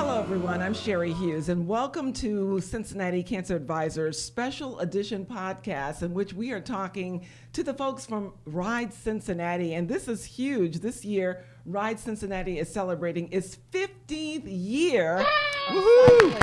Hello, everyone. I'm Sherry Hughes, and welcome to Cincinnati Cancer Advisors Special Edition podcast, in which we are talking to the folks from Ride Cincinnati. And this is huge. This year, Ride Cincinnati is celebrating its 15th year. Woohoo!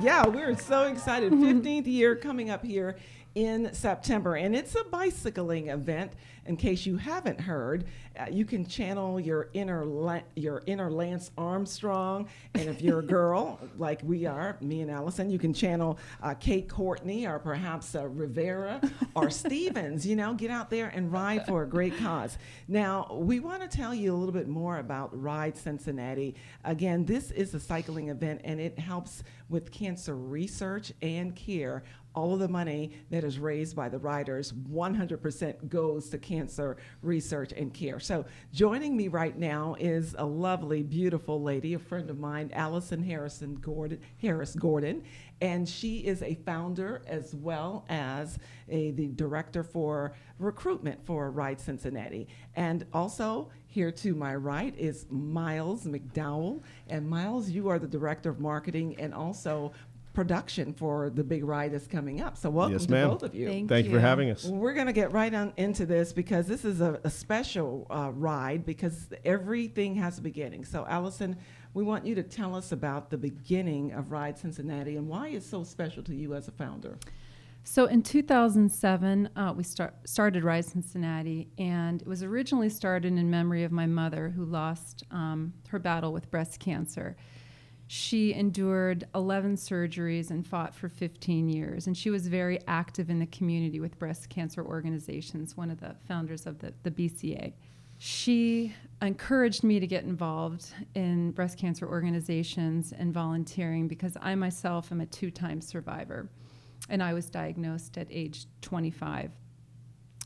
Yeah, we're so excited. 15th year coming up here in September, and it's a bicycling event. In case you haven't heard, you can channel your inner Lance Armstrong, and if you're a girl like we are, me and Allison, you can channel Kate Courtney or perhaps Rivera or Stevens. You know, get out there and ride for a great cause. Now, we want to tell you a little bit more about Ride Cincinnati. Again, this is a cycling event, and it helps with cancer research and care. All of the money that is raised by the riders, 100% goes to cancer research and care. So joining me right now is a lovely, beautiful lady, a friend of mine, Allison Harris Gordon, and she is a founder as well as the director for recruitment for Ride Cincinnati. And also here to my right is Miles McDowell. And Miles, you are the director of marketing and also production for the big ride that's coming up. So welcome to both of you. Thank you for having us. Well, we're going to get right on into this because this is a special ride because everything has a beginning. So Allison, we want you to tell us about the beginning of Ride Cincinnati and why it's so special to you as a founder. So in 2007, we started Ride Cincinnati, and it was originally started in memory of my mother who lost her battle with breast cancer. She endured 11 surgeries and fought for 15 years, and she was very active in the community with breast cancer organizations, one of the founders of the BCA. She encouraged me to get involved in breast cancer organizations and volunteering because I myself am a 2-time survivor, and I was diagnosed at age 25.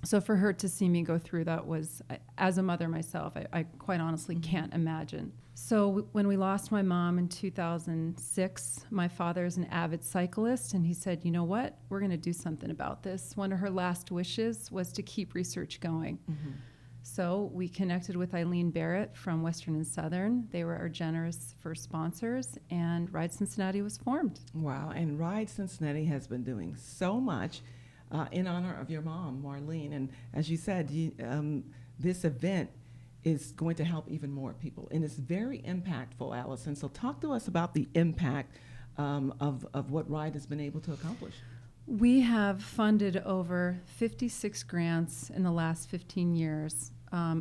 So for her to see me go through that was, as a mother myself, I quite honestly can't imagine. So when we lost my mom in 2006, my father is an avid cyclist, and he said, you know what, we're going to do something about this. One of her last wishes was to keep research going. Mm-hmm. So we connected with Eileen Barrett from Western and Southern. They were our generous first sponsors, and Ride Cincinnati was formed. Wow, and Ride Cincinnati has been doing so much in honor of your mom, Marlene. And as you said, this event is going to help even more people. And it's very impactful, Allison. So talk to us about the impact of what Ride has been able to accomplish. We have funded over 56 grants in the last 15 years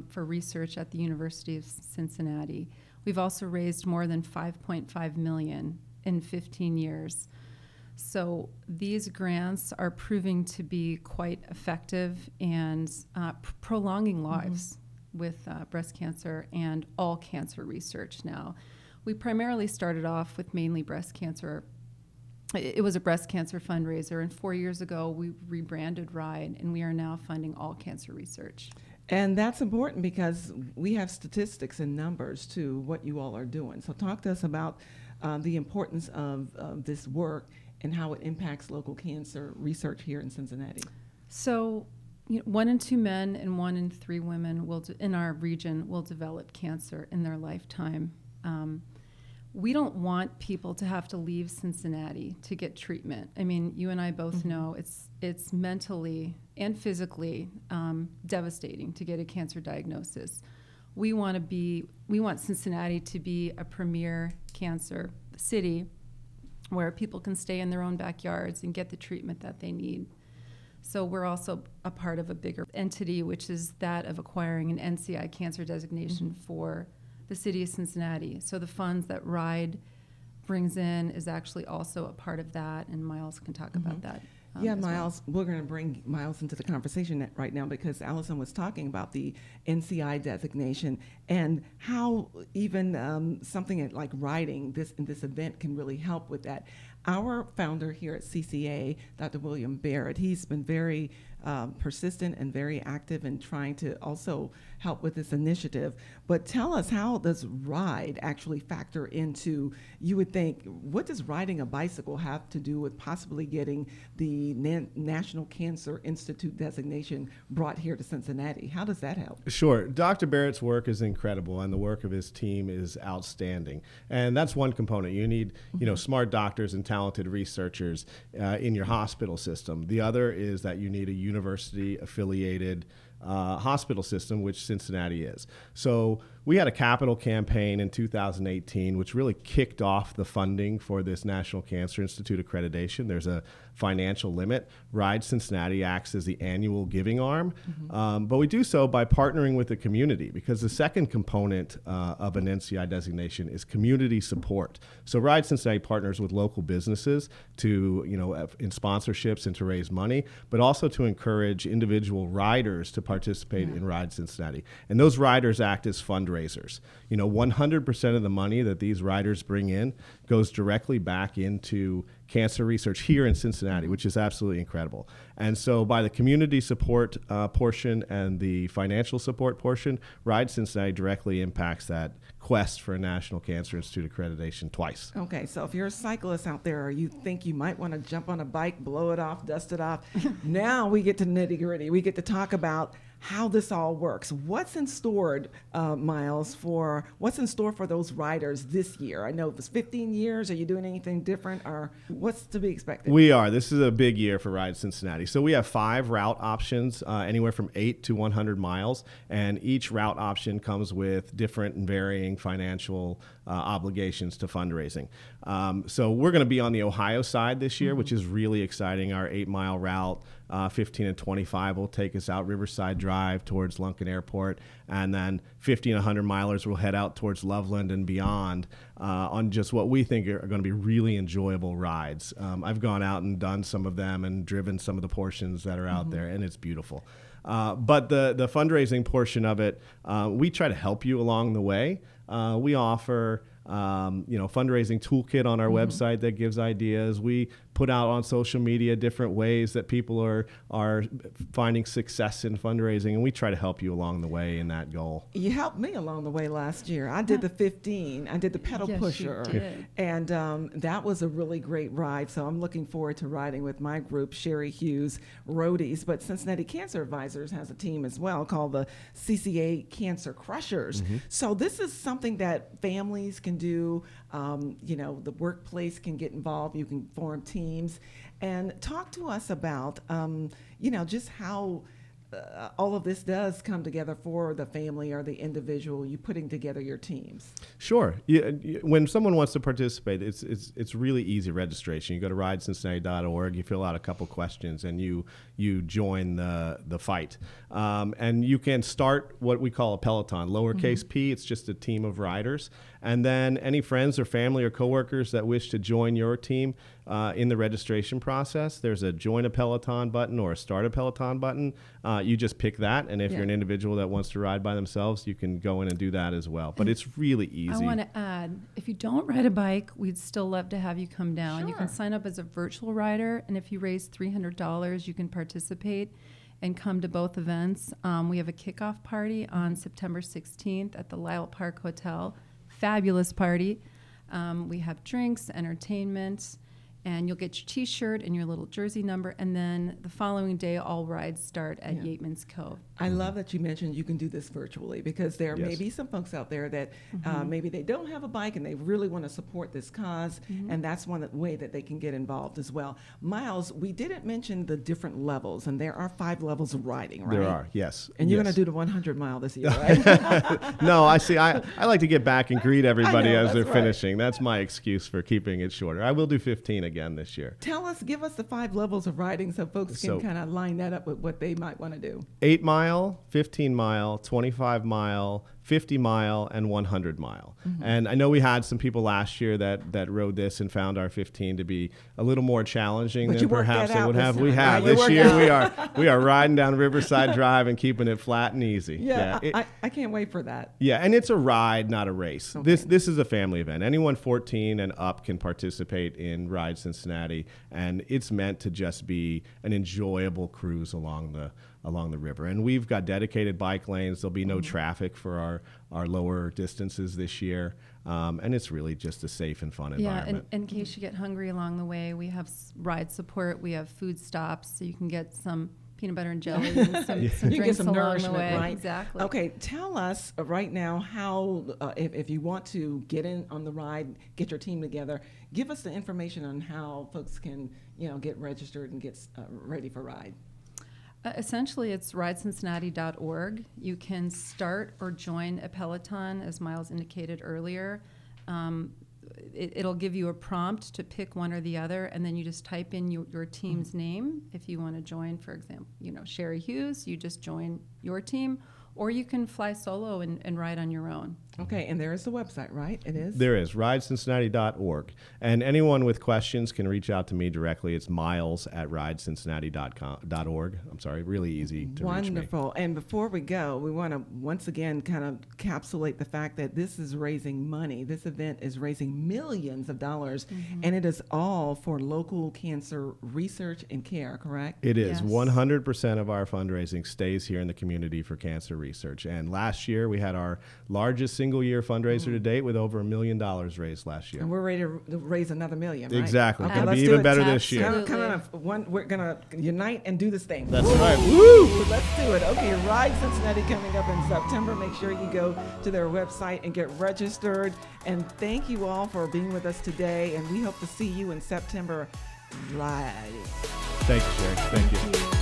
for research at the University of Cincinnati. We've also raised more than $5.5 million in 15 years. So these grants are proving to be quite effective and prolonging lives with breast cancer and all cancer research now. We primarily started off with mainly breast cancer. It was a breast cancer fundraiser, and 4 years ago we rebranded Ride, and we are now funding all cancer research. And that's important because we have statistics and numbers to what you all are doing. So talk to us about the importance of this work and how it impacts local cancer research here in Cincinnati. So 1 in 2 men and 1 in 3 women in our region will develop cancer in their lifetime. We don't want people to have to leave Cincinnati to get treatment. I mean, you and I both know it's mentally and physically devastating to get a cancer diagnosis. We want Cincinnati to be a premier cancer city where people can stay in their own backyards and get the treatment that they need. So we're also a part of a bigger entity, which is that of acquiring an NCI cancer designation for the city of Cincinnati. So the funds that Ride brings in is actually also a part of that, and Miles can talk about that. Yeah, Miles, we're going to bring Miles into the conversation right now because Allison was talking about the NCI designation and how even something like riding this event can really help with that. our founder here at CCA, Dr. William Barrett, he's been very persistent and very active in trying to also help with this initiative. But tell us, how does RIDE actually factor into, you would think, what does riding a bicycle have to do with possibly getting the National Cancer Institute designation brought here to Cincinnati? How does that help? Sure. Dr. Barrett's work is incredible, and the work of his team is outstanding. And that's one component. You need, smart doctors and talented researchers in your hospital system. The other is that you need a university-affiliated hospital system, which Cincinnati is. So we had a capital campaign in 2018, which really kicked off the funding for this National Cancer Institute accreditation. There's a financial limit. Ride Cincinnati acts as the annual giving arm, but we do so by partnering with the community, because the second component of an NCI designation is community support. So Ride Cincinnati partners with local businesses to, in sponsorships and to raise money, but also to encourage individual riders to participate in Ride Cincinnati. And those riders act as fundraisers. 100% of the money that these riders bring in goes directly back into cancer research here in Cincinnati, which is absolutely incredible. And so by the community support portion and the financial support portion, Ride Cincinnati directly impacts that quest for a National Cancer Institute accreditation twice. Okay, so if you're a cyclist out there, or you think you might want to jump on a bike, blow it off, dust it off, now we get to nitty gritty. We get to talk about how this all works. What's in store, Miles, what's in store for those riders this year? I know it was 15 years. Are you doing anything different, or what's to be expected? We are. This is a big year for Ride Cincinnati. So we have 5 route options, anywhere from 8 to 100 miles, and each route option comes with different and varying financial obligations to fundraising. So we're going to be on the Ohio side this year, which is really exciting. Our 8-mile route, 15 and 25 will take us out Riverside Drive towards Lunken Airport, and then 50 and 100 milers will head out towards Loveland and beyond on just what we think are going to be really enjoyable rides. I've gone out and done some of them and driven some of the portions that are out there, and it's beautiful. But the fundraising portion of it, we try to help you along the way. We offer fundraising toolkit on our website that gives ideas. We put out on social media different ways that people are finding success in fundraising, and we try to help you along the way in that goal. You helped me along the way last year. I did the 15. I did the pedal pusher, and that was a really great ride. So I'm looking forward to riding with my group, Sherry Hughes Roadies. But Cincinnati Cancer Advisors has a team as well called the CCA Cancer Crushers. So this is something that families can do. The workplace can get involved. You can form teams. And talk to us about, just how all of this does come together for the family or the individual, you putting together your teams. Sure. When someone wants to participate, it's really easy registration. You go to ridecincinnati.org, you fill out a couple questions, and you join the fight. And you can start what we call a peloton, lowercase p. It's just a team of riders. And then any friends or family or coworkers that wish to join your team in the registration process, there's a join a Peloton button or a start a Peloton button. You just pick that, and if you're an individual that wants to ride by themselves, you can go in and do that as well. But it's really easy. I want to add, if you don't ride a bike, we'd still love to have you come down. Sure. You can sign up as a virtual rider, and if you raise $300, you can participate and come to both events. We have a kickoff party on September 16th at the Lyle Park Hotel. Fabulous party. We have drinks, entertainment, and you'll get your T-shirt and your little jersey number. And then the following day, all rides start at Yeatman's Cove. I love that you mentioned you can do this virtually, because there may be some folks out there that maybe they don't have a bike and they really want to support this cause, and that's one way that they can get involved as well. Miles, we didn't mention the different levels, and there are 5 levels of riding, right? There are, yes. And you're going to do the 100-mile this year, right? No, I see. I like to get back and greet everybody as they're right. finishing. That's my excuse for keeping it shorter. I will do 15 again this year. Give us the 5 levels of riding so folks can kind of line that up with what they might want to do. 8-mile, 15-mile, 25-mile, 50 mile, and 100 mile. And I know we had some people last year that rode this and found our 15 to be a little more challenging But than you worked perhaps that it out would this have. time, We have. right? You This worked year we are riding down Riverside Drive and keeping it flat and easy. Yeah, It- I can't wait for that. yeah, and it's a ride, not a race. Okay. This is a family event. Anyone 14 and up can participate in Ride Cincinnati, and it's meant to just be an enjoyable cruise along the river. And we've got dedicated bike lanes. There'll be no traffic for our lower distances this year, and it's really just a safe and fun Yeah, environment. in case you get hungry along the way, we have ride support. We have food stops, so you can get some peanut butter and jelly and some You can get drinks some along the nourishment, way. right? Exactly. Okay, tell us right now how, if you want to get in on the ride, get your team together, give us the information on how folks can, get registered and get ready for Ride. Essentially, it's ridecincinnati.org. You can start or join a Peloton, as Miles indicated earlier. It'll give you a prompt to pick one or the other, and then you just type in your team's name. If you want to join, for example, Sherry Hughes, you just join your team, or you can fly solo and ride on your own. Okay, and there is the website, right? It is? There is, ridecincinnati.org. And anyone with questions can reach out to me directly. It's miles@ridecincinnati.org. I'm sorry, really easy to reach me. Wonderful. And before we go, we want to once again kind of encapsulate the fact that this is raising money. This event is raising millions of dollars, and it is all for local cancer research and care, correct? It is. Yes. 100% of our fundraising stays here in the community for cancer research. And last year, we had our largest single-year fundraiser to date with over $1 million raised last year. And we're ready to raise another million, right? Exactly. Okay, Gonna let's be do even it. better this year. We're going to unite and do this thing. That's right. Woo! Let's do it. Okay, Ride Cincinnati coming up in September. Make sure you go to their website and get registered. And thank you all for being with us today. And we hope to see you in September. Ride. Thank you, Sherry. Thank you. Thank you.